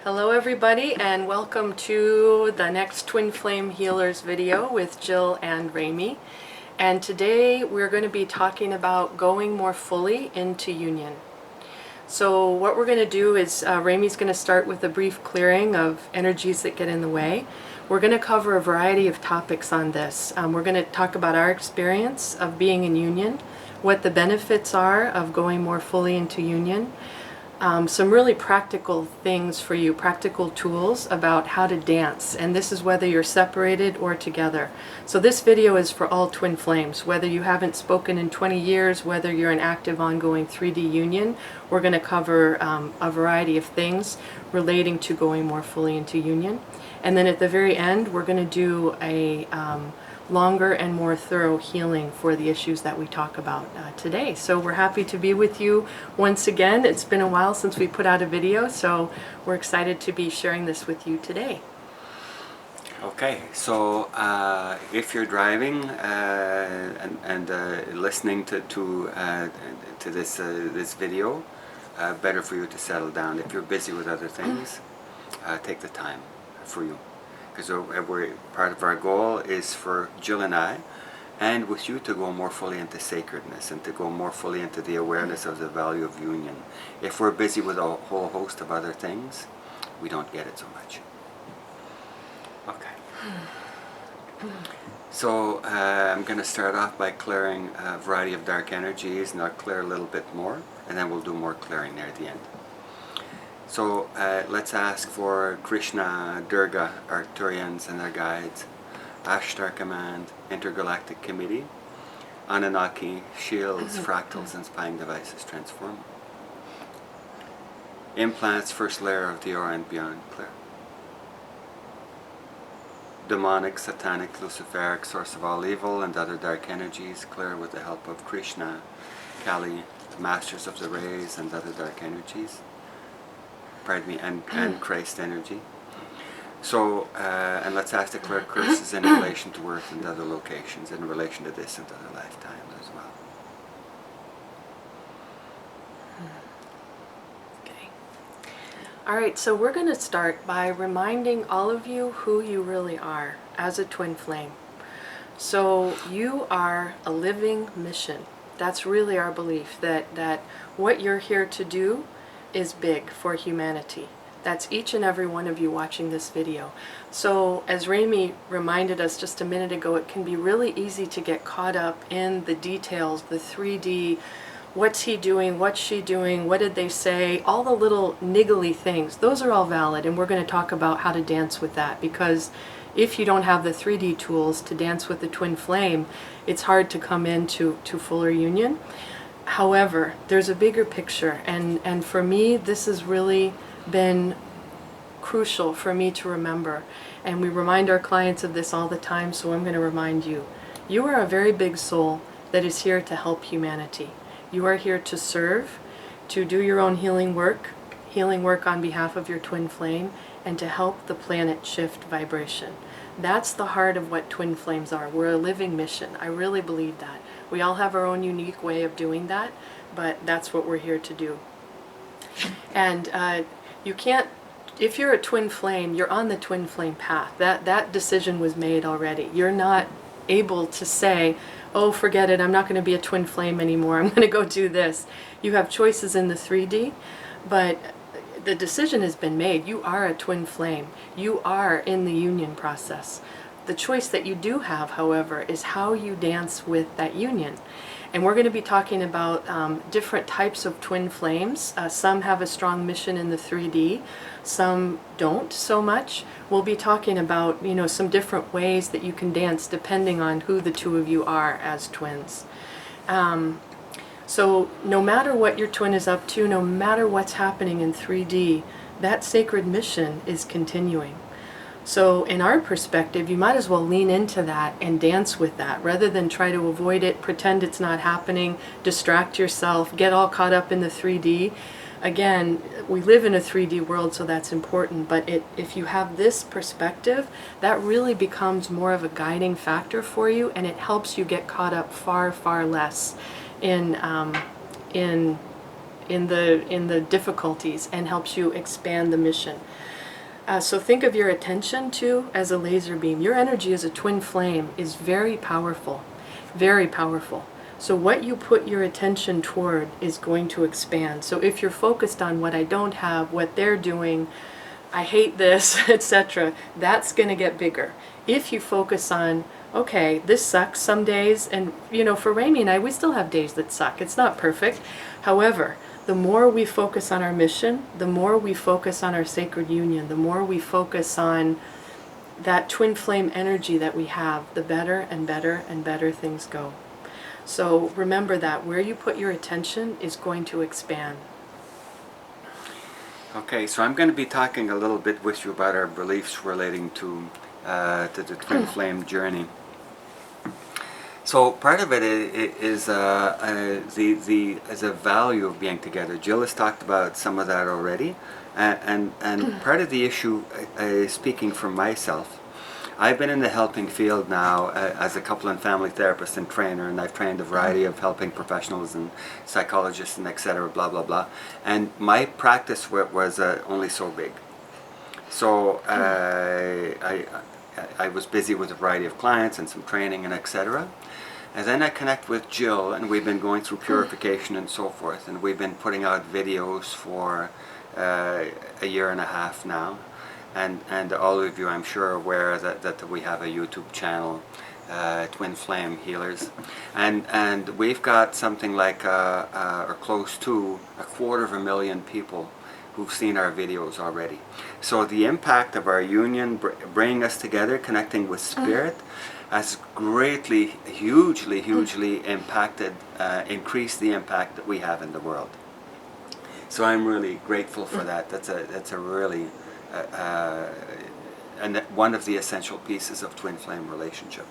Hello everybody, and welcome to the next Twin Flame Healers video with Jill and Rémi. And today we're going to be talking about going more fully into union. So what we're going to do is Rémi's going to start with a brief clearing of energies that get in the way. We're going to cover a variety of topics on this. We're going to talk about our experience of being in union, what the benefits are of going more fully into union, some really practical things for you, practical tools about how to dance, and this is whether you're separated or together. So this video is for all twin flames, whether you haven't spoken in 20 years, whether you're an active ongoing 3D union. We're going to cover a variety of things relating to going more fully into union. And then at the very end, we're going to do a longer and more thorough healing for the issues that we talk about today. So we're happy to be with you once again. It's been a while since we put out a video, so we're excited to be sharing this with you today. Okay, so if you're driving and listening to this video, better for you to settle down. If you're busy with other things, take the time for you. Because part of our goal is for Jill and I, and with you, to go more fully into sacredness and to go more fully into the awareness of the value of union. If we're busy with a whole host of other things, we don't get it so much. Okay. So I'm going to start off by clearing a variety of dark energies, and I'll clear a little bit more, and then we'll do more clearing there at the end. So let's ask for Krishna, Durga, Arcturians and their guides, Ashtar Command, Intergalactic Committee, Anunnaki, shields, fractals and spying devices transform. Implants, first layer of the aura and beyond, clear. Demonic, satanic, luciferic, source of all evil and other dark energies, clear with the help of Krishna, Kali, masters of the rays and other dark energies. Pardon me, and Christ energy. So, and let's ask to clear curses in relation to Earth and other locations, in relation to this and other lifetimes as well. Okay. All right, so we're going to start by reminding all of you who you really are as a twin flame. So you are a living mission. That's really our belief, that what you're here to do is big for humanity. That's each and every one of you watching this video. So as Rémi reminded us just a minute ago, it can be really easy to get caught up in the details, the 3D, what's he doing, what's she doing, what did they say, all the little niggly things. Those are all valid, and we're going to talk about how to dance with that, because if you don't have the 3D tools to dance with the twin flame, it's hard to come into fuller union. However, there's a bigger picture, and for me, this has really been crucial for me to remember. And we remind our clients of this all the time, so I'm going to remind you. You are a very big soul that is here to help humanity. You are here to serve, to do your own healing work on behalf of your twin flame, and to help the planet shift vibration. That's the heart of what twin flames are. We're a living mission. I really believe that. We all have our own unique way of doing that, but that's what we're here to do. And you can't, if you're a twin flame, you're on the twin flame path. That decision was made already. You're not able to say, oh, forget it, I'm not going to be a twin flame anymore, I'm going to go do this. You have choices in the 3D, but the decision has been made. You are a twin flame. You are in the union process. The choice that you do have, however, is how you dance with that union. And we're going to be talking about different types of twin flames. Some have a strong mission in the 3D, some don't so much. We'll be talking about, some different ways that you can dance depending on who the two of you are as twins. So no matter what your twin is up to, no matter what's happening in 3D, that sacred mission is continuing. So in our perspective, you might as well lean into that and dance with that rather than try to avoid it, pretend it's not happening, distract yourself, get all caught up in the 3D. Again, we live in a 3D world, so that's important, but if you have this perspective, that really becomes more of a guiding factor for you, and it helps you get caught up far, far less in in the difficulties and helps you expand the mission. So think of your attention too as a laser beam. Your energy as a twin flame is very powerful, very powerful. So what you put your attention toward is going to expand. So if you're focused on what I don't have, what they're doing, I hate this, etc., that's going to get bigger. If you focus on, okay, this sucks some days, and for Rémi and I, we still have days that suck. It's not perfect. However, the more we focus on our mission, the more we focus on our sacred union, the more we focus on that twin flame energy that we have, the better and better and better things go. So remember that where you put your attention is going to expand. Okay, so I'm going to be talking a little bit with you about our beliefs relating to the twin flame journey. So part of it is the value of being together. Jill has talked about some of that already, and part of the issue, speaking for myself, I've been in the helping field now as a couple and family therapist and trainer, and I've trained a variety of helping professionals and psychologists and etc. blah blah blah. And my practice was only so big. So I was busy with a variety of clients and some training and etc. And then I connect with Jill, and we've been going through purification and so forth, and we've been putting out videos for a year and a half now. And all of you, I'm sure, are aware that we have a YouTube channel, Twin Flame Healers, and we've got something like or close to 250,000 people who've seen our videos already. So the impact of our union, bringing us together, connecting with spirit, has greatly, hugely impacted, increased the impact that we have in the world. So I'm really grateful for that. That's a really and one of the essential pieces of twin flame relationship.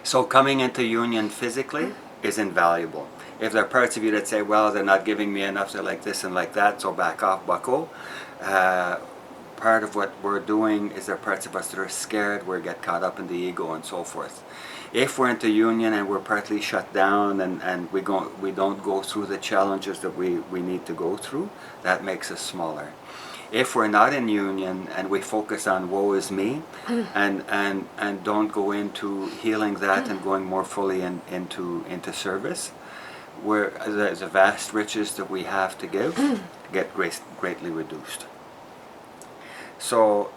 So coming into union physically is invaluable. If there are parts of you that say, well, they're not giving me enough, they're like this and like that, so back off, bucko. Part of what we're doing is there are parts of us that are scared, we get caught up in the ego and so forth. If we're into union and we're partly shut down and we don't go through the challenges that we need to go through, that makes us smaller. If we're not in union and we focus on woe is me and don't go into healing that and going more fully into service, where the vast riches that we have to give get greatly reduced. So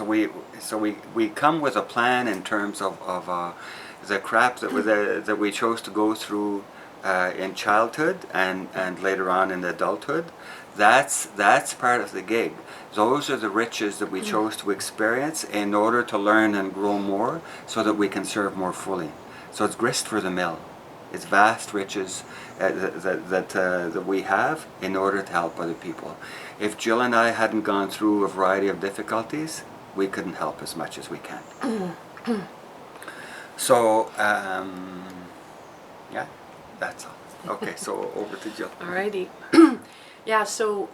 we come with a plan in terms of the crap that we chose to go through in childhood and later on in adulthood. That's part of the gig. Those are the riches that we chose to experience in order to learn and grow more so that we can serve more fully. So it's grist for the mill. It's vast riches that we have in order to help other people. If Jill and I hadn't gone through a variety of difficulties, we couldn't help as much as we can. So, yeah, that's all. Okay, so over to Jill. Alrighty. Yeah, so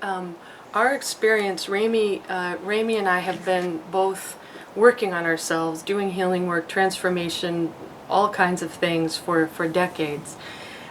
our experience, Rémi and I have been both working on ourselves, doing healing work, transformation, all kinds of things for decades.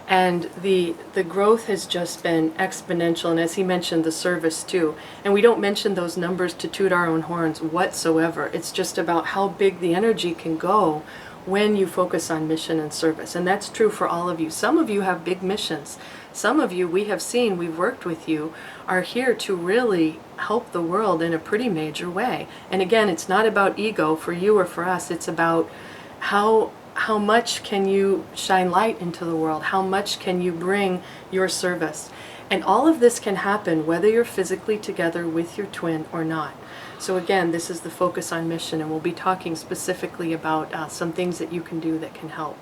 And the growth has just been exponential, and as he mentioned, the service too. And we don't mention those numbers to toot our own horns whatsoever. It's just about how big the energy can go when you focus on mission and service. And that's true for all of you. Some of you have big missions. Some of you, we have seen, we've worked with you, are here to really help the world in a pretty major way. And again, it's not about ego for you or for us. It's about how much can you shine light into the world? How much can you bring your service? And all of this can happen whether you're physically together with your twin or not. So again, this is the focus on mission, and we'll be talking specifically about some things that you can do that can help.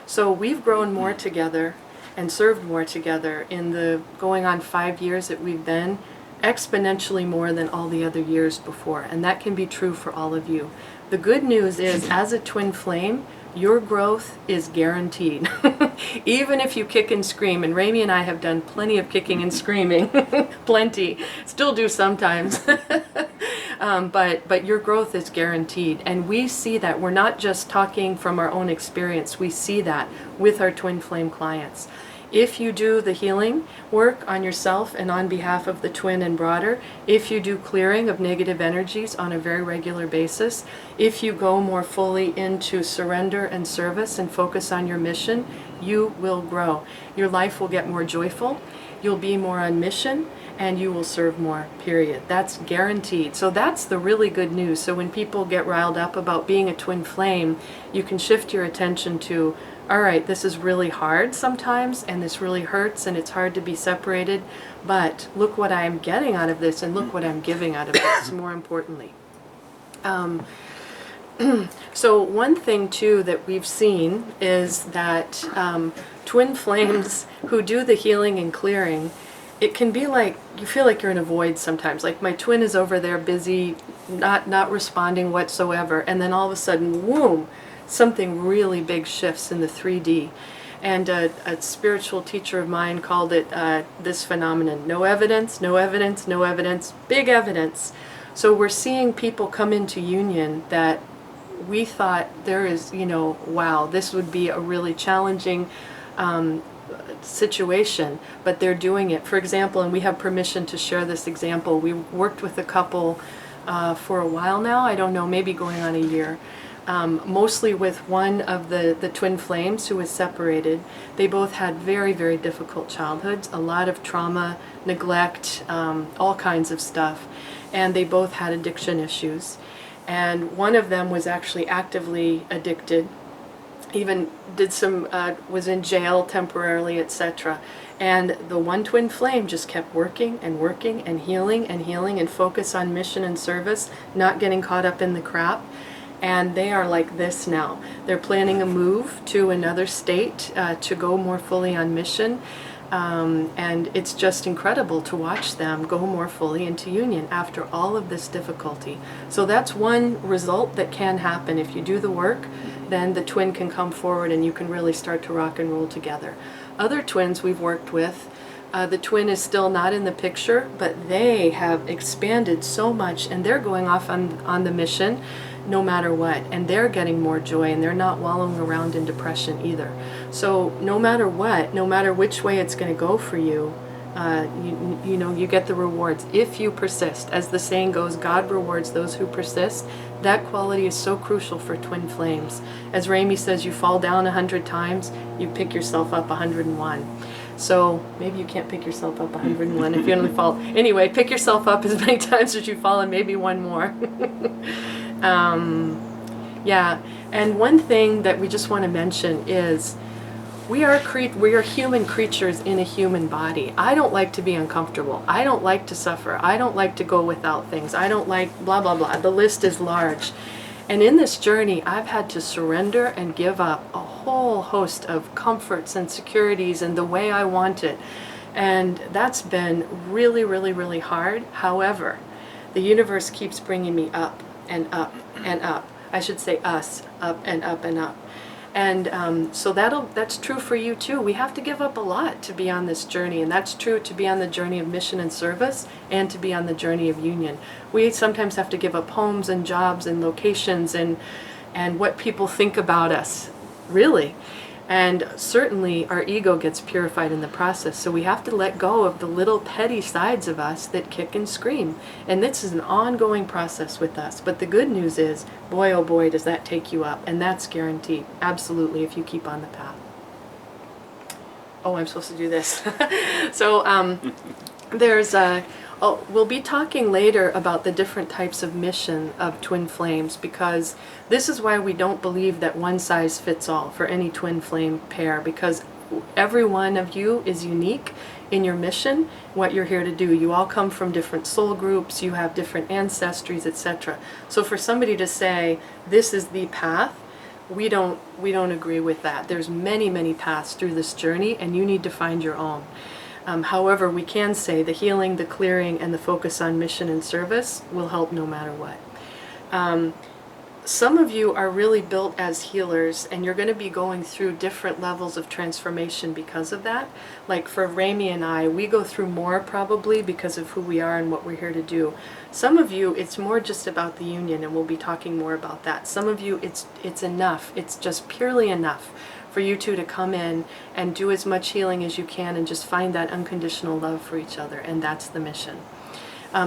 So we've grown more together and served more together in the going on 5 years that we've been, exponentially more than all the other years before. And that can be true for all of you. The good news is, as a twin flame, your growth is guaranteed. Even if you kick and scream, and Rémi and I have done plenty of kicking and screaming, plenty, still do sometimes, but your growth is guaranteed. And we see that. We're not just talking from our own experience. We see that with our twin flame clients. If you do the healing work on yourself and on behalf of the twin and broader, if you do clearing of negative energies on a very regular basis, if you go more fully into surrender and service and focus on your mission, you will grow. Your life will get more joyful, you'll be more on mission, and you will serve more, period. That's guaranteed. So that's the really good news. So when people get riled up about being a twin flame, you can shift your attention to, all right, this is really hard sometimes, and this really hurts, and it's hard to be separated, but look what I'm getting out of this, and look what I'm giving out of this, more importantly. So one thing, too, that we've seen is that twin flames who do the healing and clearing, it can be like, you feel like you're in a void sometimes. Like my twin is over there busy, not responding whatsoever, and then all of a sudden, whoom, something really big shifts in the 3D. And a spiritual teacher of mine called it this phenomenon: no evidence, no evidence, no evidence, big evidence. So we're seeing people come into union that we thought there is, wow, this would be a really challenging situation, but they're doing it. For example, and we have permission to share this example, we worked with a couple for a while now, I don't know, maybe going on a year, mostly with one of the twin flames who was separated. They both had very, very difficult childhoods, a lot of trauma, neglect, all kinds of stuff, and they both had addiction issues. And one of them was actually actively addicted, even did some, was in jail temporarily, etc. And the one twin flame just kept working and working and healing and focus on mission and service, not getting caught up in the crap. And they are like this now. They're planning a move to another state to go more fully on mission. And it's just incredible to watch them go more fully into union after all of this difficulty. So that's one result that can happen. If you do the work, then the twin can come forward and you can really start to rock and roll together. Other twins we've worked with, the twin is still not in the picture, but they have expanded so much and they're going off on the mission no matter what, and they're getting more joy and they're not wallowing around in depression either. So no matter what, no matter which way it's going to go for you, you get the rewards if you persist. As the saying goes, God rewards those who persist. That quality is so crucial for twin flames. As Rémi says, you fall down 100 times, you pick yourself up 101. So maybe you can't pick yourself up 101 if you only fall. Anyway, pick yourself up as many times as you fall and maybe one more. Yeah, and one thing that we just want to mention is we are human creatures in a human body. I don't like to be uncomfortable. I don't like to suffer. I don't like to go without things. I don't like blah, blah, blah. The list is large. And in this journey, I've had to surrender and give up a whole host of comforts and securities and the way I want it. And that's been really, really, really hard. However, the universe keeps bringing me up and up and up. I should say us, up and up and up. And so that's true for you too. We have to give up a lot to be on this journey, and that's true to be on the journey of mission and service and to be on the journey of union. We sometimes have to give up homes and jobs and locations and what people think about us, really. And certainly our ego gets purified in the process, so we have to let go of the little petty sides of us that kick and scream. And this is an ongoing process with us. But the good news is, boy oh boy, does that take you up. And that's guaranteed, absolutely, if you keep on the path. Oh, I'm supposed to do this. So we'll be talking later about the different types of mission of twin flames, because this is why we don't believe that one size fits all for any twin flame pair, because every one of you is unique in your mission, what you're here to do. You all come from different soul groups, you have different ancestries, etc. So for somebody to say, this is the path, we don't agree with that. There's many, many paths through this journey, and you need to find your own. However, we can say the healing, the clearing, and the focus on mission and service will help no matter what. Some of you are really built as healers, and you're going to be going through different levels of transformation because of that. Like for Rémi and I, we go through more probably because of who we are and what we're here to do. Some of you, it's more just about the union, and we'll be talking more about that. Some of you, it's enough. It's just purely enough for you two to come in and do as much healing as you can and just find that unconditional love for each other. And that's the mission.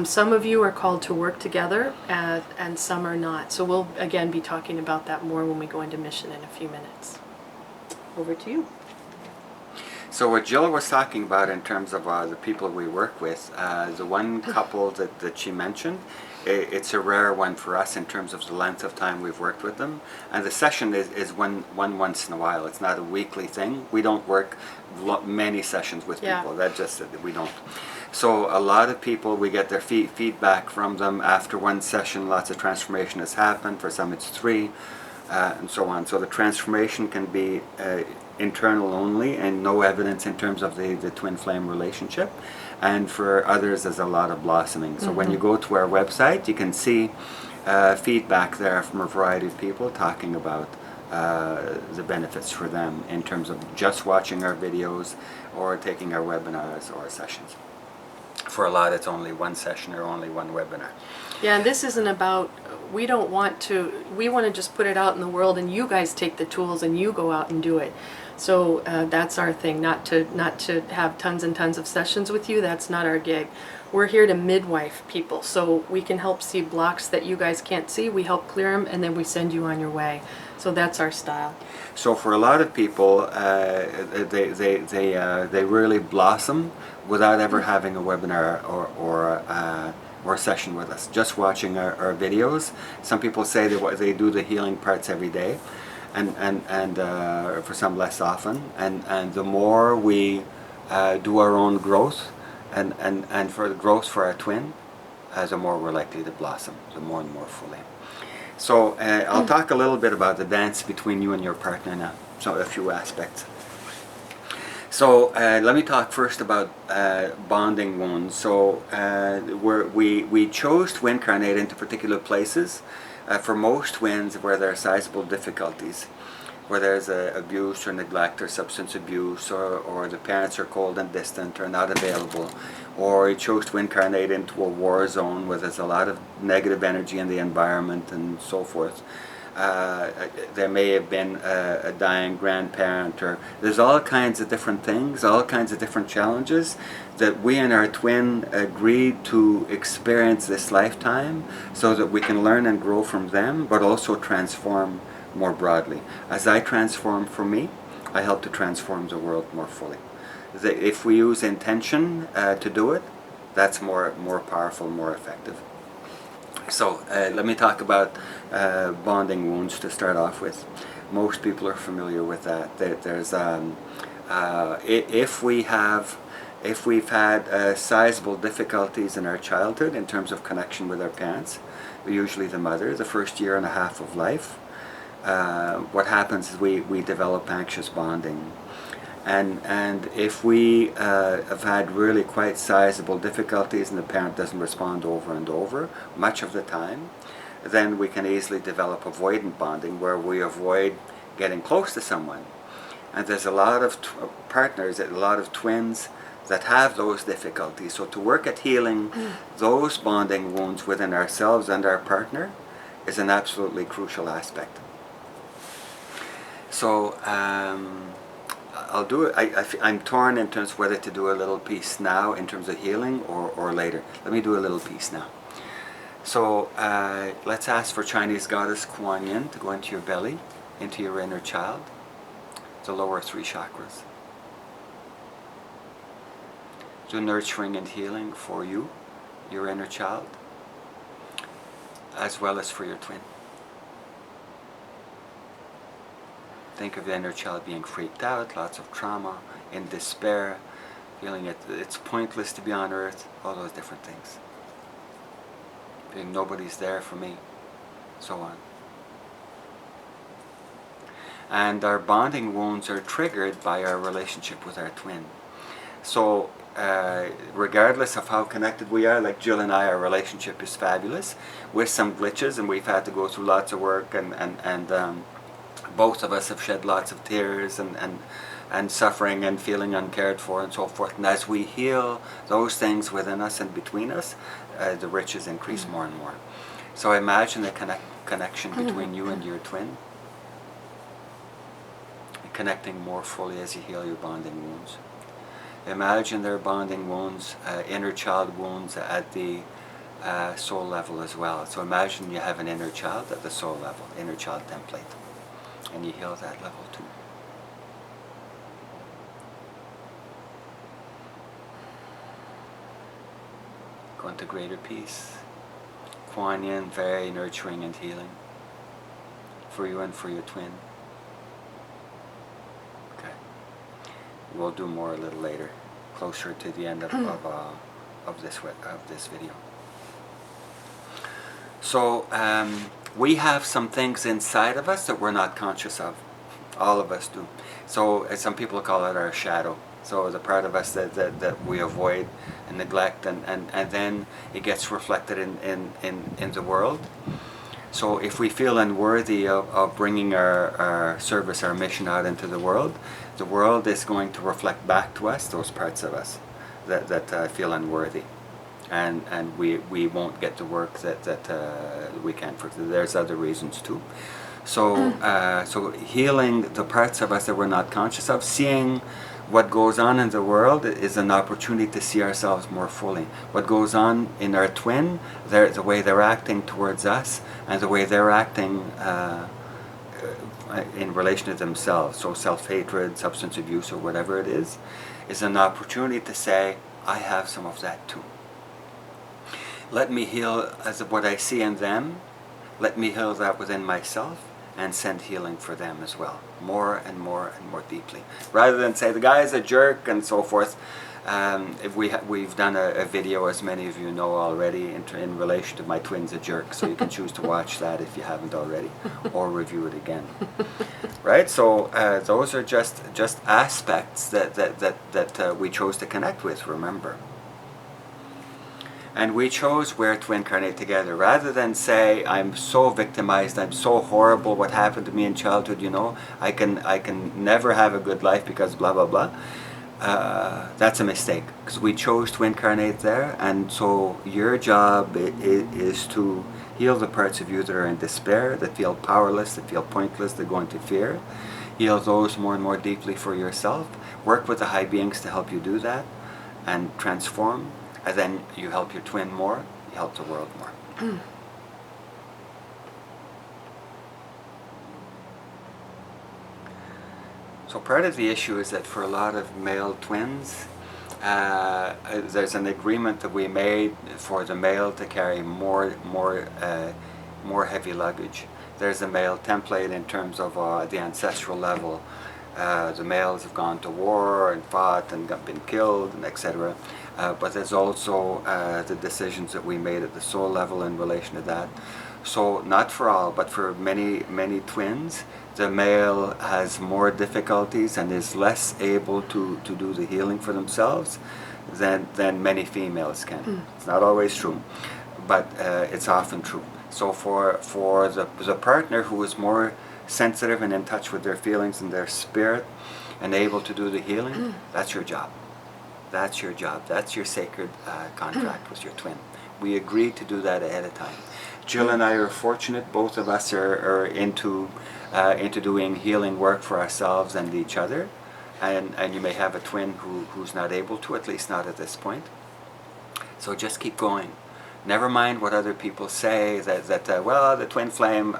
Some of you are called to work together and some are not. So we'll again be talking about that more when we go into mission in a few minutes. Over to you. So what Jill was talking about in terms of the people we work with, the one couple that she mentioned, it's a rare one for us in terms of the length of time we've worked with them. And the session is one once in a while. It's not a weekly thing. We don't work many sessions with people. That just we don't. So a lot of people, we get their feedback from them after one session. Lots of transformation has happened. For some it's 3, and so on. So the transformation can be internal only and no evidence in terms of the twin flame relationship. And for others, there's a lot of blossoming. So when you go to our website, you can see feedback there from a variety of people talking about the benefits for them in terms of just watching our videos or taking our webinars or sessions. For a lot, it's only one session or only one webinar. Yeah, and this isn't about, we want to just put it out in the world and you guys take the tools and you go out and do it. So that's our thing, not to have tons and tons of sessions with you. That's not our gig. We're here to midwife people, so we can help see blocks that you guys can't see. We help clear them, and then we send you on your way. So that's our style. So for a lot of people, they really blossom without ever having a webinar or a session with us. Just watching our videos. Some people say they do the healing parts every day. And for some less often, and the more we do our own growth, and for the growth for our twin, the more we're likely to blossom, the more and more fully. So I'll talk a little bit about the dance between you and your partner now. So a few aspects. So let me talk first about bonding wounds. So we chose to incarnate into particular places. For most twins where there are sizable difficulties, where there's abuse or neglect or substance abuse, or the parents are cold and distant or not available, or you chose to incarnate into a war zone where there's a lot of negative energy in the environment and so forth. There may have been a dying grandparent, or there's all kinds of different things, all kinds of different challenges that we and our twin agreed to experience this lifetime so that we can learn and grow from them, but also transform more broadly. As I transform for me, I help to transform the world more fully. If we use intention to do it, that's more powerful, more effective. So let me talk about bonding wounds to start off with. Most people are familiar with that. There's if we've had sizable difficulties in our childhood in terms of connection with our parents, usually the mother, the first year and a half of life, what happens is we develop anxious bonding. And if we have had really quite sizable difficulties and the parent doesn't respond over and over, much of the time, then we can easily develop avoidant bonding where we avoid getting close to someone. And there's a lot of partners, a lot of twins that have those difficulties. So to work at healing those bonding wounds within ourselves and our partner is an absolutely crucial aspect. So I'll do it. I'm torn in terms of whether to do a little piece now in terms of healing or later. Let me do a little piece now. So let's ask for Chinese goddess Kuan Yin to go into your belly, into your inner child, the lower 3 chakras. Do nurturing and healing for you, your inner child, as well as for your twin. Think of the inner child being freaked out, lots of trauma, in despair, feeling it's pointless to be on earth, all those different things. Feeling nobody's there for me, so on. And our bonding wounds are triggered by our relationship with our twin. So regardless of how connected we are, like Jill and I, our relationship is fabulous, with some glitches, and we've had to go through lots of work, and both of us have shed lots of tears and suffering and feeling uncared for and so forth. And as we heal those things within us and between us, the riches increase more and more. So imagine the connection between you and your twin. connecting more fully as you heal your bonding wounds. Imagine their bonding wounds, inner child wounds at the soul level as well. So imagine you have an inner child at the soul level, inner child template, and you heal that level too. Go into greater peace. Kuan Yin, very nurturing and healing for you and for your twin. Okay. We'll do more a little later, closer to the end of this video. So we have some things inside of us that we're not conscious of. All of us do. So some people call it our shadow. So the part of us that we avoid and neglect, and then it gets reflected in the world. So if we feel unworthy of bringing our service, our mission out into the world is going to reflect back to us those parts of us that feel unworthy. And we won't get the work that we can. There's other reasons too. So healing the parts of us that we're not conscious of, seeing what goes on in the world is an opportunity to see ourselves more fully. What goes on in our twin, the way they're acting towards us, and the way they're acting in relation to themselves, so self-hatred, substance abuse, or whatever it is an opportunity to say, I have some of that too. Let me heal as of what I see in them. Let me heal that within myself and send healing for them as well, more and more and more deeply. Rather than say the guy's a jerk and so forth. If we've done a video, as many of you know already, in relation to my twin's a jerk, so you can choose to watch that if you haven't already, or review it again. Right? So those are just aspects that we chose to connect with. Remember. And we chose where to incarnate together. Rather than say, I'm so victimized, I'm so horrible, what happened to me in childhood, I can never have a good life because blah, blah, blah. That's a mistake, because we chose to incarnate there, and so your job is to heal the parts of you that are in despair, that feel powerless, that feel pointless, that go into fear. Heal those more and more deeply for yourself. Work with the high beings to help you do that, and transform. And then you help your twin more, you help the world more. So part of the issue is that for a lot of male twins, there's an agreement that we made for the male to carry more heavy luggage. There's a male template in terms of the ancestral level. The males have gone to war and fought and been killed, and etc. But there's also the decisions that we made at the soul level in relation to that. So not for all, but for many twins, the male has more difficulties and is less able to do the healing for themselves than many females can. It's not always true, but it's often true. So for the partner who is more sensitive and in touch with their feelings and their spirit and able to do the healing, that's your job. That's your job. That's your sacred contract with your twin. We agreed to do that ahead of time. Jill and I are fortunate. Both of us are into doing healing work for ourselves and each other. And you may have a twin who's not able to, at least not at this point. So just keep going. Never mind what other people say, that well, the twin flame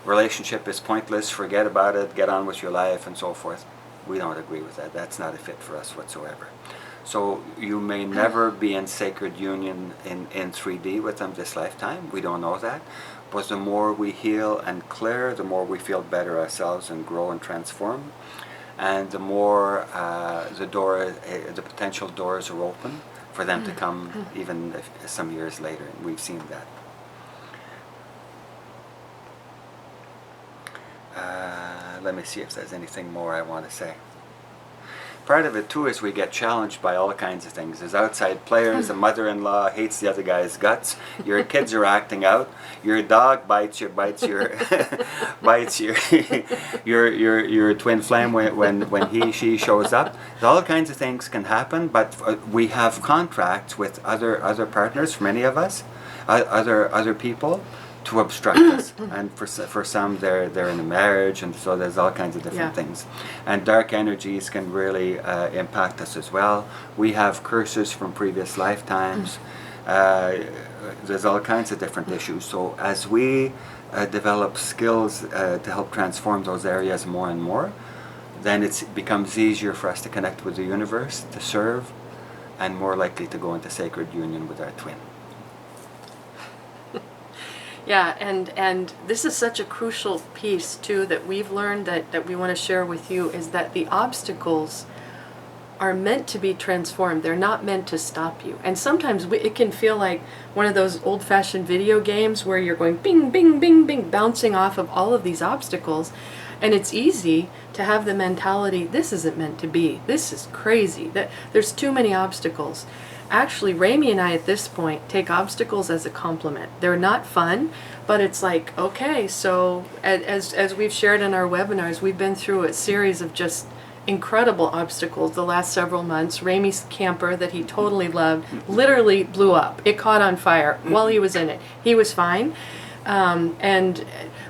relationship is pointless, forget about it, get on with your life, and so forth. We don't agree with that. That's not a fit for us whatsoever. So you may never be in sacred union in 3D with them this lifetime. We don't know that. But the more we heal and clear, the more we feel better ourselves and grow and transform. And the more the potential doors are open for them to come even some years later. And we've seen that. Let me see if there's anything more I want to say. Part of it too is we get challenged by all kinds of things. There's outside players, a mother-in-law hates the other guy's guts, your kids are acting out, your dog bites your your twin flame when she shows up. All kinds of things can happen, but we have contracts with other partners, many of us, other people, to obstruct us. And for some, they're in a marriage, and so there's all kinds of different things. And dark energies can really impact us as well. We have curses from previous lifetimes. There's all kinds of different issues. So as we develop skills to help transform those areas more and more, then it becomes easier for us to connect with the universe, to serve, and more likely to go into sacred union with our twin. Yeah, and this is such a crucial piece too that we've learned that we want to share with you, is that the obstacles are meant to be transformed. They're not meant to stop you. And sometimes it can feel like one of those old-fashioned video games where you're going bing, bing, bing, bing, bouncing off of all of these obstacles. And it's easy to have the mentality, this isn't meant to be. This is crazy. There's too many obstacles. Actually, Rémi and I at this point take obstacles as a compliment. They're not fun, but it's like, okay, so as we've shared in our webinars, we've been through a series of just incredible obstacles the last several months. Rémi's camper that he totally loved literally blew up. It caught on fire while he was in it. He was fine. And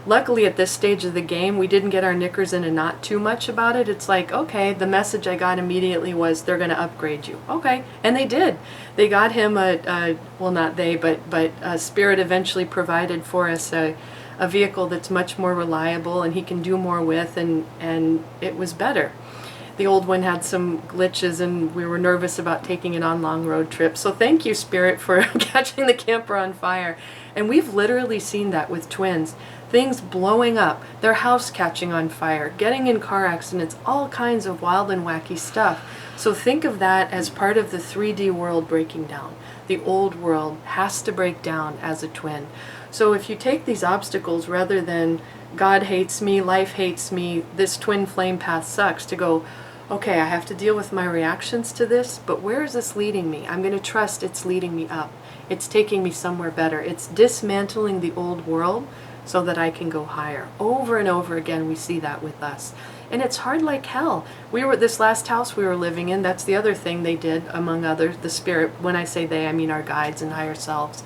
luckily at this stage of the game, we didn't get our knickers in a knot too much about it. It's like, okay, the message I got immediately was they're going to upgrade you. Okay, and they did. They got him well, not they, but Spirit eventually provided for us a vehicle that's much more reliable and he can do more with, and it was better. The old one had some glitches and we were nervous about taking it on long road trips. So thank you, Spirit, for catching the camper on fire. And we've literally seen that with twins. Things blowing up, their house catching on fire, getting in car accidents, all kinds of wild and wacky stuff. So think of that as part of the 3D world breaking down. The old world has to break down as a twin. So if you take these obstacles rather than God hates me, life hates me, this twin flame path sucks, to go, okay, I have to deal with my reactions to this, but where is this leading me? I'm going to trust it's leading me up. It's taking me somewhere better. It's dismantling the old world so that I can go higher. Over and over again, we see that with us. And it's hard like hell. This last house we were living in, that's the other thing they did, among others, the Spirit, when I say they, I mean our guides and higher selves,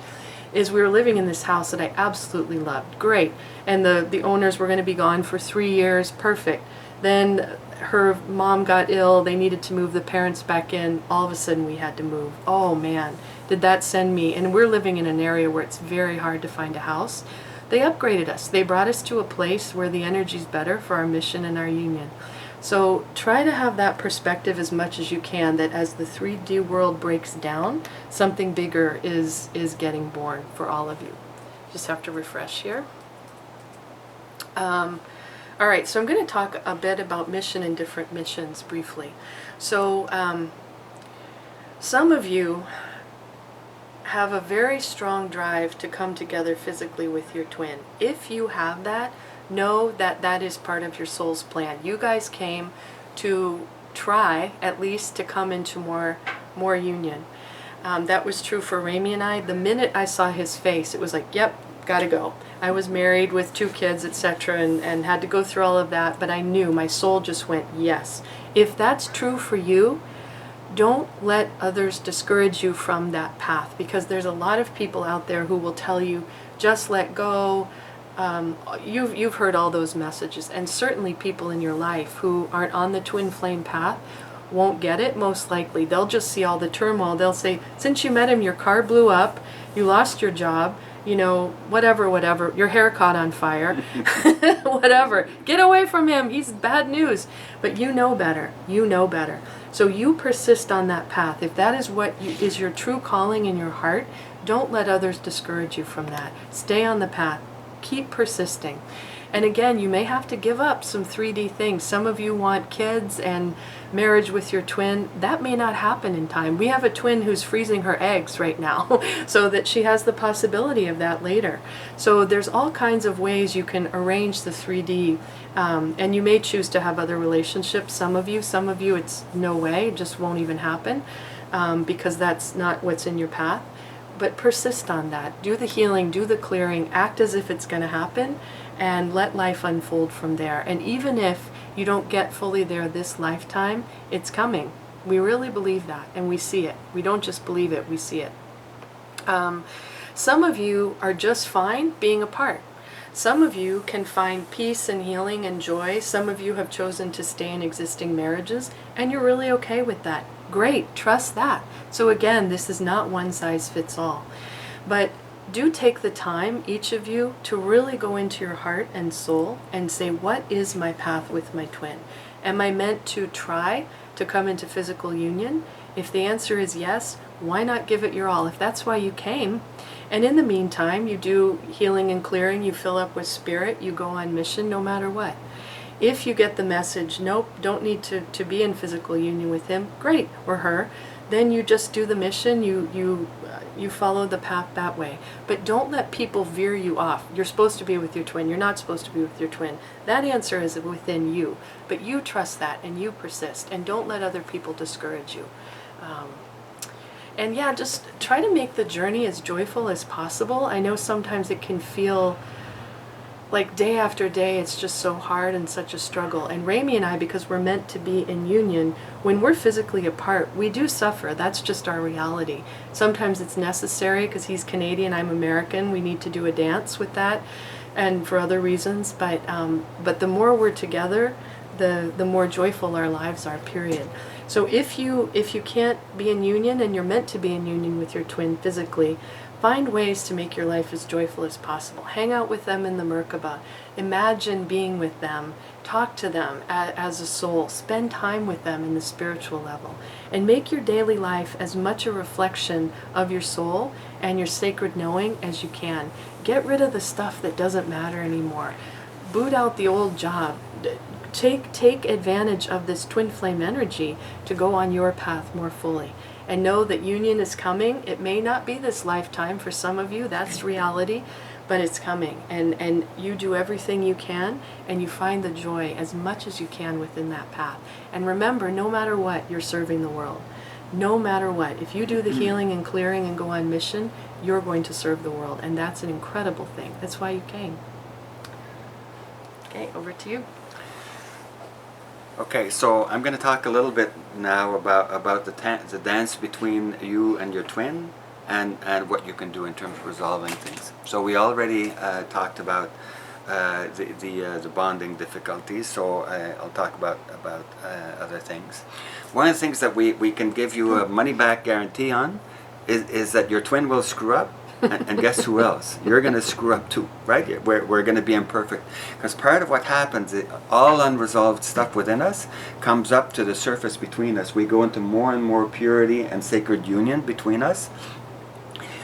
is we were living in this house that I absolutely loved. Great. And the owners were going to be gone for 3 years. Perfect. Then her mom got ill. They needed to move the parents back in. All of a sudden we had to move. Oh man, did that send me. And we're living in an area where it's very hard to find a house. They upgraded us. They brought us to a place where the energy's better for our mission and our union. So try to have that perspective as much as you can, that as the 3D world breaks down, something bigger is getting born for all of you. Just have to refresh here. All right, so I'm going to talk a bit about mission and different missions briefly. So some of you have a very strong drive to come together physically with your twin. If you have that, know that that is part of your soul's plan. You guys came to try, at least, to come into more union. That was true for Rémi and I. The minute I saw his face, it was like, yep, gotta go. I was married with 2 kids, etc., and had to go through all of that, but I knew, my soul just went, yes. If that's true for you, don't let others discourage you from that path, because there's a lot of people out there who will tell you, just let go. You've heard all those messages, and certainly people in your life who aren't on the twin flame path won't get it, most likely. They'll just see all the turmoil. They'll say, since you met him, your car blew up, you lost your job, you know, whatever, your hair caught on fire, whatever. Get away from him, he's bad news. But you know better, So you persist on that path. If that is what is your true calling in your heart, don't let others discourage you from that. Stay on the path. Keep persisting. And again, you may have to give up some 3D things. Some of you want kids and marriage with your twin. That may not happen in time. We have a twin who's freezing her eggs right now so that she has the possibility of that later. So there's all kinds of ways you can arrange the 3D, and you may choose to have other relationships. Some of you, it's no way, it just won't even happen, because that's not what's in your path. But persist on that. Do the healing, do the clearing, act as if it's going to happen, and let life unfold from there. And even if you don't get fully there this lifetime, it's coming. We really believe that, and we see it. We don't just believe it, we see it. Some of you are just fine being apart. Some of you can find peace and healing and joy. Some of you have chosen to stay in existing marriages, and you're really okay with that. Great, trust that. So again, this is not one size fits all. But do take the time, each of you, to really go into your heart and soul and say, what is my path with my twin? Am I meant to try to come into physical union? If the answer is yes, why not give it your all? If that's why you came, and in the meantime, you do healing and clearing, you fill up with spirit, you go on mission no matter what. If you get the message, nope, don't need to be in physical union with him, great, or her, then you just do the mission, you follow the path that way. But don't let people veer you off. You're supposed to be with your twin, you're not supposed to be with your twin. That answer is within you, but you trust that and you persist, and don't let other people discourage you. And yeah, just try to make the journey as joyful as possible. I know sometimes it can feel like day after day it's just so hard and such a struggle. And Rémi and I, because we're meant to be in union, when we're physically apart, we do suffer. That's just our reality. Sometimes it's necessary because he's Canadian, I'm American. We need to do a dance with that, and for other reasons. But the more we're together, the more joyful our lives are, period. So if you can't be in union, and you're meant to be in union with your twin physically, find ways to make your life as joyful as possible. Hang out with them in the Merkaba. Imagine being with them. Talk to them as a soul. Spend time with them in the spiritual level. And make your daily life as much a reflection of your soul and your sacred knowing as you can. Get rid of the stuff that doesn't matter anymore. Boot out the old job. Take advantage of this twin flame energy to go on your path more fully. And know that union is coming. It may not be this lifetime for some of you, that's reality, but it's coming. And you do everything you can, and you find the joy as much as you can within that path. And remember, no matter what, you're serving the world. No matter what. If you do the healing and clearing and go on mission, you're going to serve the world. And that's an incredible thing. That's why you came. Okay, over to you. Okay, so I'm going to talk a little bit now about the dance between you and your twin, and what you can do in terms of resolving things. So we already talked about the bonding difficulties, so I'll talk about other things. One of the things that we can give you a money-back guarantee on is that your twin will screw up. And guess who else? You're going to screw up too, right? We're going to be imperfect. Because part of what happens, all unresolved stuff within us comes up to the surface between us. We go into more and more purity and sacred union between us.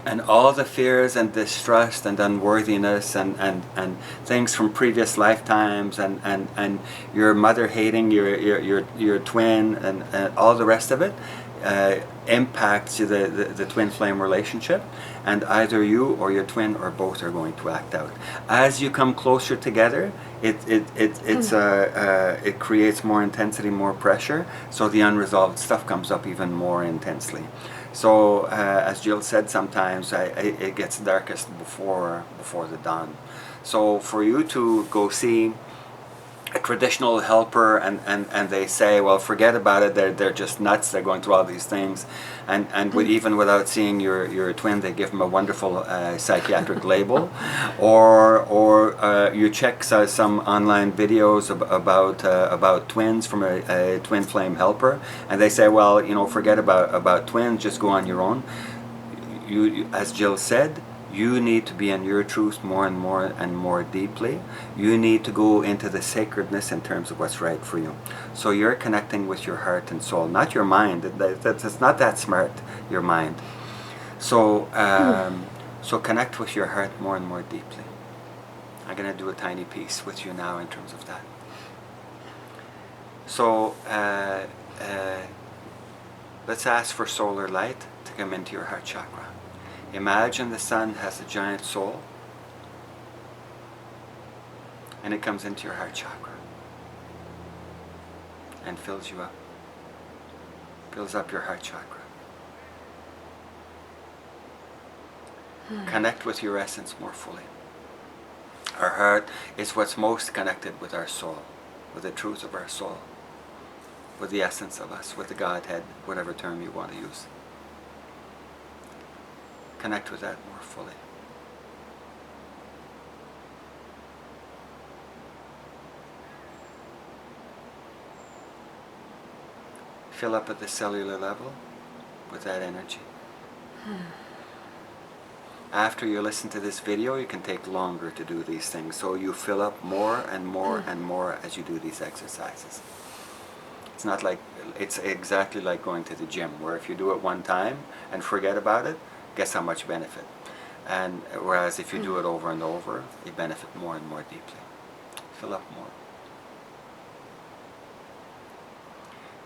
And all the fears and distrust and unworthiness and things from previous lifetimes and your mother hating your twin and all the rest of it impacts the twin flame relationship, and either you or your twin or both are going to act out. As you come closer together, it creates more intensity, more pressure, so the unresolved stuff comes up even more intensely. So as Jill said, sometimes it gets darkest before the dawn. So for you to go see a traditional helper and they say, well, forget about it, they're just nuts, they're going through all these things, and even without seeing your twin, they give them a wonderful psychiatric label, or you check some online videos about twins from a twin flame helper, and they say, well, forget about twins, just go on your own. You, as Jill said, you need to be in your truth more and more deeply. You need to go into the sacredness in terms of what's right for you. So you're connecting with your heart and soul, not your mind. That's not that smart, your mind. So so connect with your heart more and more deeply. I'm going to do a tiny piece with you now in terms of that. So let's ask for solar light to come into your heart chakra. Imagine the sun has a giant soul, and it comes into your heart chakra and fills you up, fills up your heart chakra. Connect with your essence more fully. Our heart is what's most connected with our soul, with the truth of our soul, with the essence of us, with the Godhead, whatever term you want to use. Connect with that more fully. Fill up at the cellular level with that energy. After you listen to this video, you can take longer to do these things. So you fill up more and more and more as you do these exercises. It's not like, it's exactly like going to the gym, where if you do it one time and forget about it, guess how much benefit. And whereas if you do it over and over, you benefit more and more deeply. Fill up more.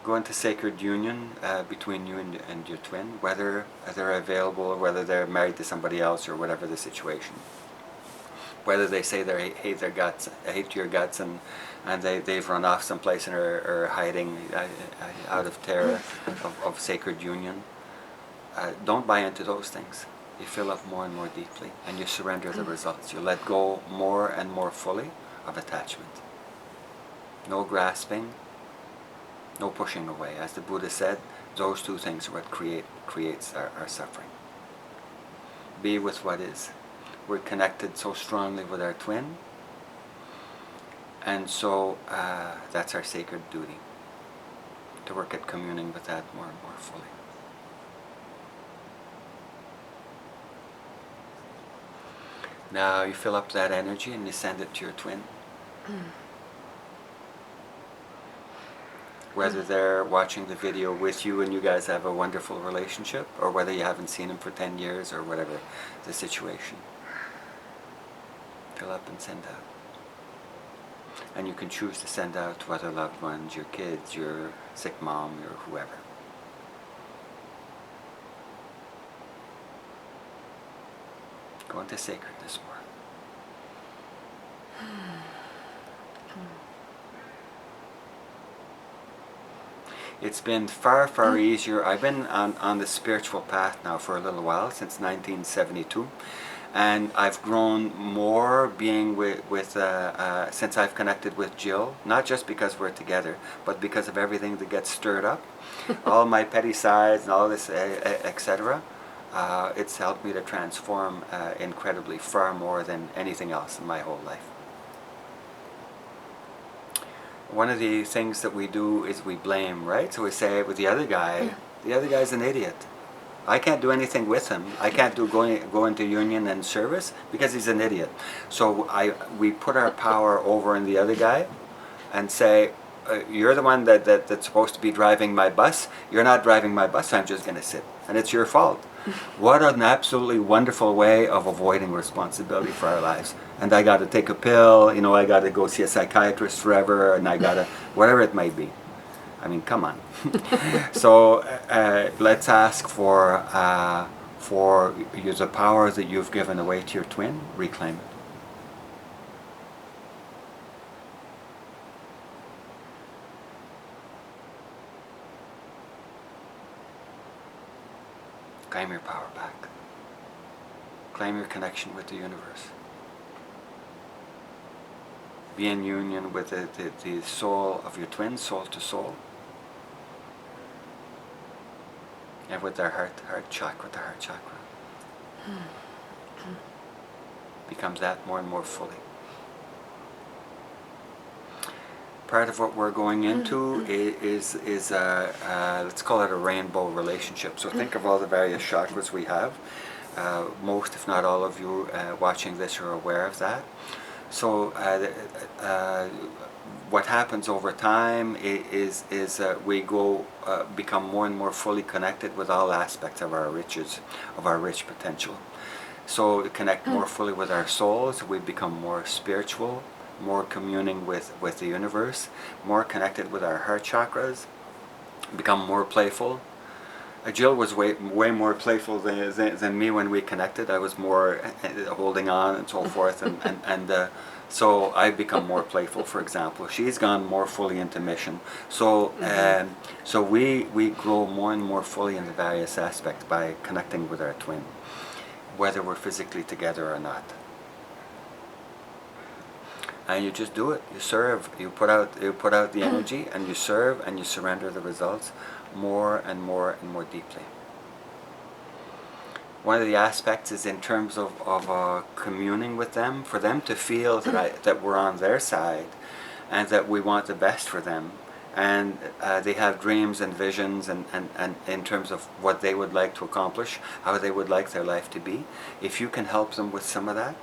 Go into sacred union between you and your twin, whether they're available or whether they're married to somebody else or whatever the situation. Whether they say they hate their guts, hate your guts, and they've run off someplace and are hiding out of terror of sacred union. Don't buy into those things. You fill up more and more deeply, and you surrender the results. You let go more and more fully of attachment. No grasping. No pushing away. As the Buddha said, those two things are what creates our suffering. Be with what is. We're connected so strongly with our twin, and so that's our sacred duty, to work at communing with that more and more fully. Now you fill up that energy and you send it to your twin. Whether they're watching the video with you and you guys have a wonderful relationship, or whether you haven't seen them for 10 years, or whatever the situation. Fill up and send out. And you can choose to send out to other loved ones, your kids, your sick mom, or whoever. Go into sacredness more. It's been far, far easier. I've been on the spiritual path now for a little while, since 1972. And I've grown more being since I've connected with Jill, not just because we're together, but because of everything that gets stirred up. All my petty sides and all this, etc. It's helped me to transform incredibly, far more than anything else in my whole life. One of the things that we do is we blame, right? So we say with the other guy's an idiot. I can't do anything with him. I can't go into union and service because he's an idiot. So we put our power over in the other guy and say, you're the one that's supposed to be driving my bus. You're not driving my bus, I'm just going to sit. And it's your fault. What an absolutely wonderful way of avoiding responsibility for our lives. And I got to take a pill, I got to go see a psychiatrist forever, and I got to, whatever it might be. I mean, come on. So let's ask for the power that you've given away to your twin, reclaim it. Claim your power back. Claim your connection with the universe. Be in union with the soul of your twin, soul to soul. And with their heart chakra, the heart chakra. Becomes that more and more fully. Part of what we're going into is let's call it a rainbow relationship. So think of all the various chakras we have. Most, if not all of you watching this are aware of that. So what happens over time is we become more and more fully connected with all aspects of our rich potential. So we connect more fully with our souls. We become more spiritual, more communing with the universe, more connected with our heart chakras, become more playful. Jill was way more playful than me when we connected. I was more holding on and so forth, and so I've become more playful, for example. She's gone more fully into mission. So so we grow more and more fully in the various aspects by connecting with our twin, whether we're physically together or not. And you just do it. You serve. You put out the energy, and you serve, and you surrender the results more and more and more deeply. one of the aspects is in terms of communing with them, for them to feel that we're on their side and that we want the best for them. And they have dreams and visions and in terms of what they would like to accomplish, how they would like their life to be. If you can help them with some of that,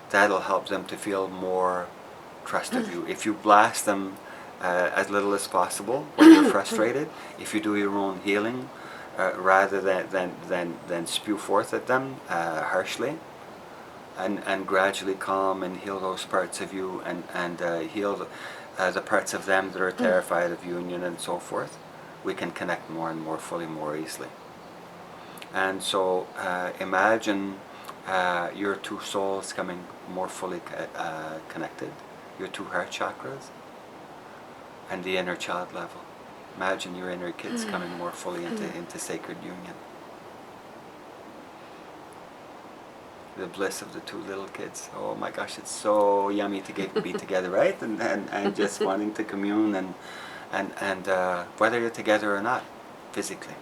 that'll help them to feel more trust of you. If you blast them as little as possible when you're frustrated, if you do your own healing rather than spew forth at them harshly, and gradually calm and heal those parts of you and heal the parts of them that are terrified of union and so forth, we can connect more and more fully, more easily. And so imagine your two souls coming more fully connected, your two heart chakras and the inner child level. Imagine your inner kids coming more fully into sacred union. The bliss of the two little kids. Oh my gosh, it's so yummy to be together, right? And just wanting to commune and whether you're together or not, physically.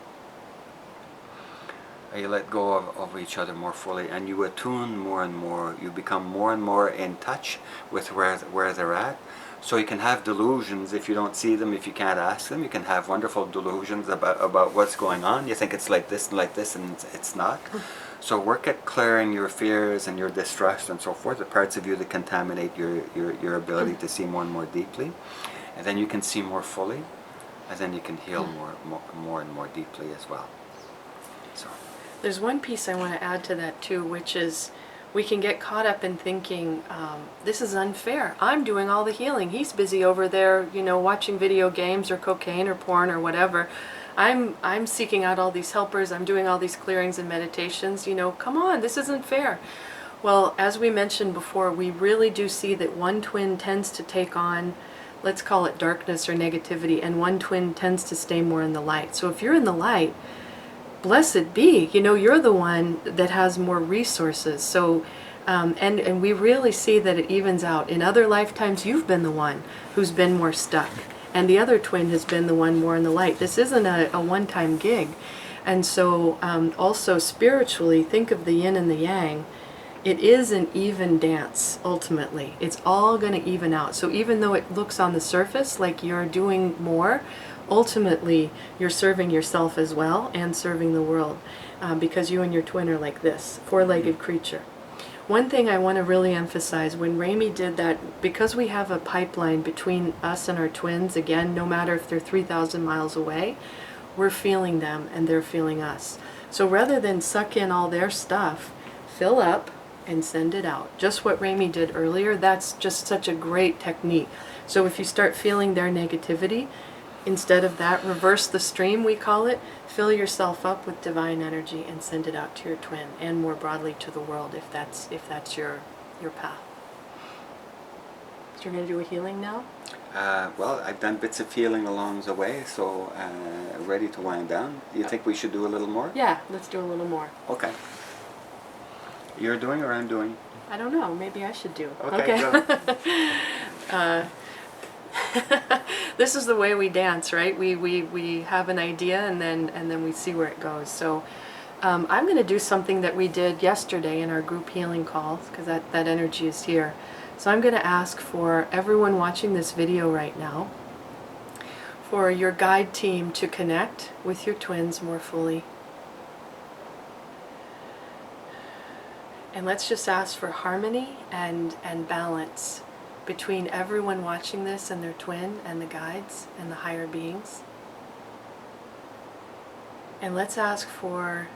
You let go of each other more fully, and you attune more and more. You become more and more in touch with where they're at. So you can have delusions if you don't see them, if you can't ask them. You can have wonderful delusions about what's going on. You think it's like this, and it's not. So work at clearing your fears and your distrust and so forth, the parts of you that contaminate your ability to see more and more deeply. And then you can see more fully, and then you can heal more and more deeply as well. So There's one piece I want to add to that too, which is we can get caught up in thinking, this is unfair. I'm doing all the healing. He's busy over there, watching video games or cocaine or porn or whatever. I'm seeking out all these helpers. I'm doing all these clearings and meditations. Come on, this isn't fair. Well, as we mentioned before, we really do see that one twin tends to take on, let's call it darkness or negativity, and one twin tends to stay more in the light. So if you're in the light, blessed be, you're the one that has more resources. So, and we really see that it evens out. In other lifetimes, you've been the one who's been more stuck, and the other twin has been the one more in the light. This isn't a one-time gig. And so also spiritually, think of the yin and the yang. It is an even dance, ultimately. It's all going to even out. So even though it looks on the surface like you're doing more, ultimately you're serving yourself as well and serving the world, because you and your twin are like this, four-legged creature. One thing I want to really emphasize, when Rémi did that, because we have a pipeline between us and our twins, again, no matter if they're 3,000 miles away, we're feeling them and they're feeling us. So rather than suck in all their stuff, fill up and send it out. Just what Rémi did earlier, that's just such a great technique. So if you start feeling their negativity, instead of that, reverse the stream, we call it. Fill yourself up with divine energy and send it out to your twin, and more broadly to the world, if that's your path. So you're going to do a healing now? Well, I've done bits of healing along the way, so ready to wind down. Do you think we should do a little more? Yeah, let's do a little more. Okay. You're doing or I'm doing? I don't know. Maybe I should do. Okay. Go. This is the way we dance, right? We have an idea and then we see where it goes. So I'm going to do something that we did yesterday in our group healing calls, because that energy is here. So I'm going to ask for everyone watching this video right now, for your guide team to connect with your twins more fully. And let's just ask for harmony and balance between everyone watching this and their twin and the guides and the higher beings. And let's ask for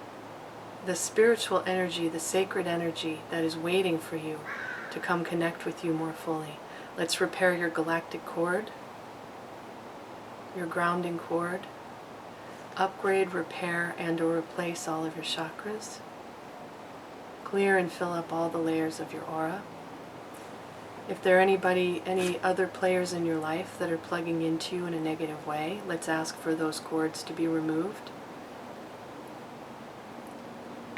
the spiritual energy, the sacred energy that is waiting for you to come connect with you more fully. Let's repair your galactic cord, your grounding cord, upgrade, repair, and or replace all of your chakras. Clear and fill up all the layers of your aura. If there are any other players in your life that are plugging into you in a negative way, let's ask for those cords to be removed.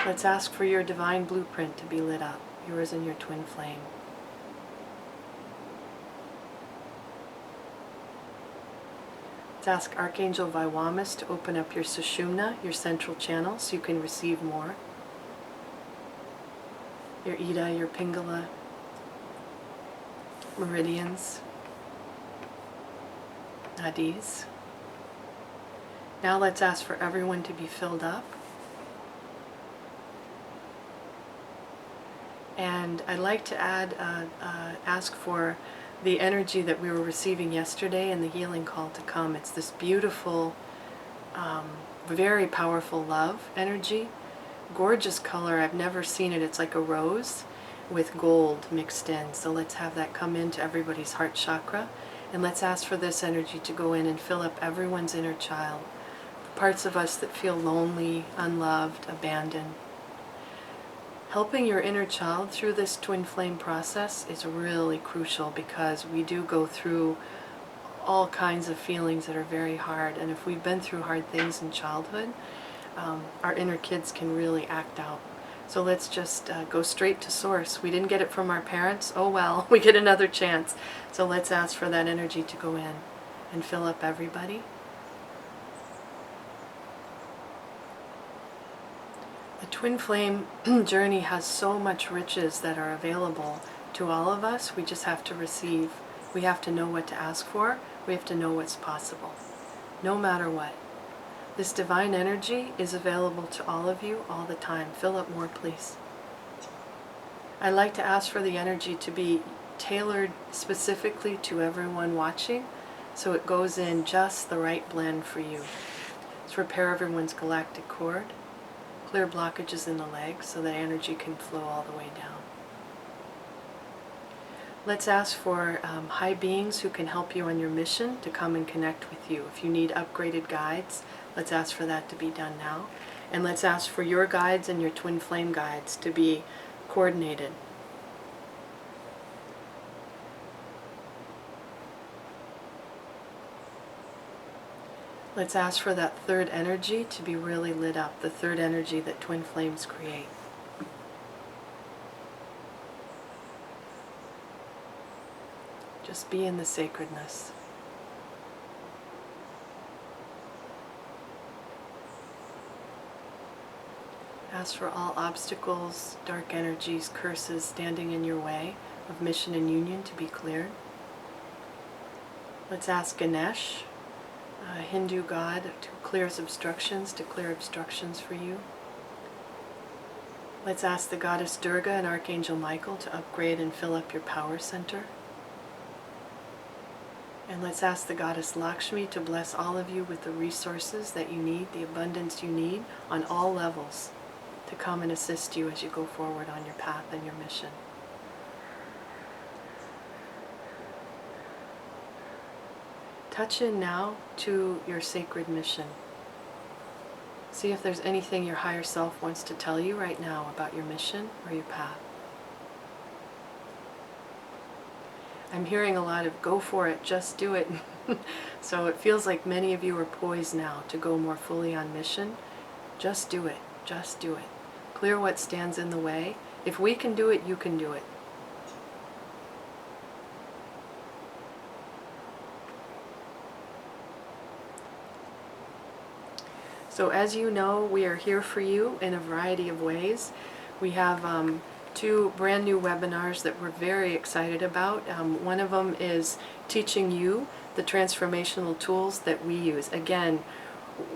Let's ask for your divine blueprint to be lit up, yours and your twin flame. Let's ask Archangel Viwamis to open up your Sushumna, your central channel, so you can receive more. your Ida, your Pingala meridians, nadis. Now let's ask for everyone to be filled up. And I'd like to ask for the energy that we were receiving yesterday in the healing call to come. It's this beautiful, very powerful love energy. Gorgeous color. I've never seen it. It's like a rose with gold mixed in. So let's have that come into everybody's heart chakra. And let's ask for this energy to go in and fill up everyone's inner child. The parts of us that feel lonely, unloved, abandoned. Helping your inner child through this twin flame process is really crucial, because we do go through all kinds of feelings that are very hard. And if we've been through hard things in childhood, our inner kids can really act out. So let's just go straight to source. We didn't get it from our parents. Oh well, we get another chance. So let's ask for that energy to go in and fill up everybody. The twin flame journey has so much riches that are available to all of us. We just have to receive. We have to know what to ask for. We have to know what's possible, no matter what. This divine energy is available to all of you all the time. Fill up more, please. I'd like to ask for the energy to be tailored specifically to everyone watching, so it goes in just the right blend for you. Let's repair everyone's galactic cord. Clear blockages in the legs so that energy can flow all the way down. Let's ask for high beings who can help you on your mission to come and connect with you. If you need upgraded guides, let's ask for that to be done now. And let's ask for your guides and your twin flame guides to be coordinated. Let's ask for that third energy to be really lit up, the third energy that twin flames create. Just be in the sacredness. Ask for all obstacles, dark energies, curses standing in your way of mission and union to be cleared. Let's ask Ganesh, a Hindu god, to clear obstructions for you. Let's ask the goddess Durga and Archangel Michael to upgrade and fill up your power center. And let's ask the goddess Lakshmi to bless all of you with the resources that you need, the abundance you need on all levels, to come and assist you as you go forward on your path and your mission. Touch in now to your sacred mission. See if there's anything your higher self wants to tell you right now about your mission or your path. I'm hearing a lot of go for it, just do it. So it feels like many of you are poised now to go more fully on mission. Just do it, just do it. Clear what stands in the way. If we can do it, you can do it. So as you know, we are here for you in a variety of ways. We have 2 brand new webinars that we're very excited about. One of them is teaching you the transformational tools that we use. Again,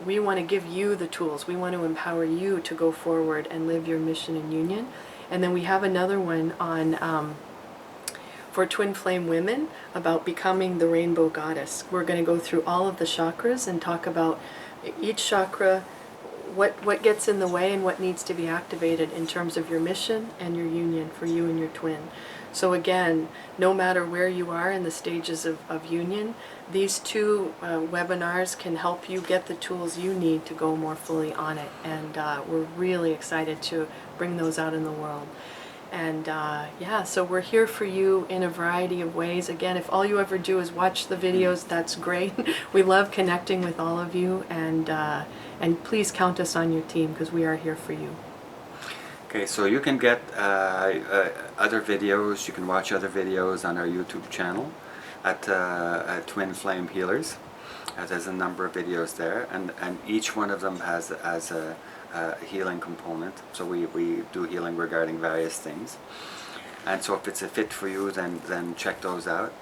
we want to give you the tools. We want to empower you to go forward and live your mission in union. And then we have another one on for twin flame women about becoming the rainbow goddess. We're going to go through all of the chakras and talk about each chakra, what gets in the way and what needs to be activated in terms of your mission and your union for you and your twin. So again, no matter where you are in the stages of union, these 2 webinars can help you get the tools you need to go more fully on it. And we're really excited to bring those out in the world. And yeah, so we're here for you in a variety of ways. Again, if all you ever do is watch the videos, that's great. We love connecting with all of you, and please count us on your team, because we are here for you. Okay, so you can get other videos, you can watch other videos on our YouTube channel at Twin Flame Healers. There's a number of videos there, and each one of them has a healing component. So we do healing regarding various things. And so if it's a fit for you, then check those out.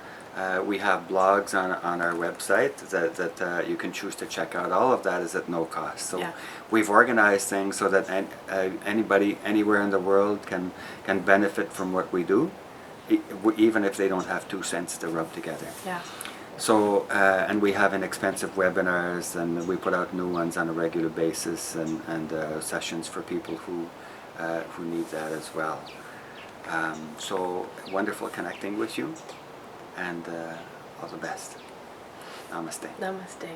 We have blogs on our website that you can choose to check out. All of that is at no cost. So we've organized things so that anybody anywhere in the world can benefit from what we do, even if they don't have 2 cents to rub together. Yeah. So, and we have inexpensive webinars, and we put out new ones on a regular basis, and sessions for people who need that as well. So wonderful connecting with you, and all the best. Namaste. Namaste.